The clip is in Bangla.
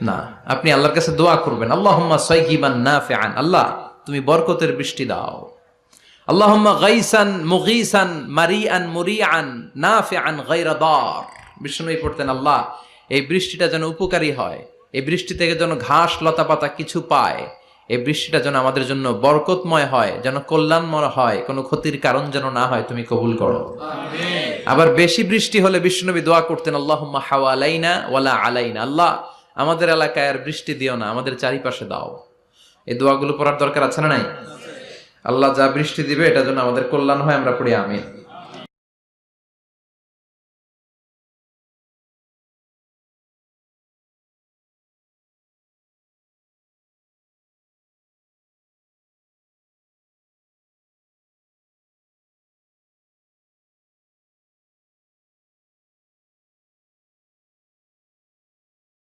না, আপনি আল্লাহর কাছে দোয়া করবেন, আল্লাহুম্মা সাইয়িবান নাফিআন, আল্লাহ তুমি বরকতের বৃষ্টি দাও। আল্লাহুম্মা গাইসান মুগীসান মারিআন মুরিআন নাফিআন গায়রা দার। বিষ্ণুই পড়তেন, আল্লাহ এই বৃষ্টিটা যেন উপকারী হয়, এই বৃষ্টি থেকে যেন ঘাস লতা পাতা কিছু পায়, এই বৃষ্টিটা যেন আমাদের জন্য বরকতময় হয়, যেন কল্যাণময় হয়, কোনো ক্ষতির কারণ যেন না হয়, তুমি কবুল করো। আমিন। আবার বেশি বৃষ্টি হলে বিষ্ণুনবী দোয়া করতেন, আল্লাহুম্মা হাওয়ালাইনা ওয়ালা আলাইনা, আল্লাহ আমাদের এলাকায় আর বৃষ্টি দিও না, আমাদের চারিপাশে দাও। এই দোয়াগুলো পড়ার দরকার আছে না নাই? আল্লাহ যা বৃষ্টি দিবে এটা যেন আমাদের কল্যাণ হয়, আমরা পড়ি আমিন।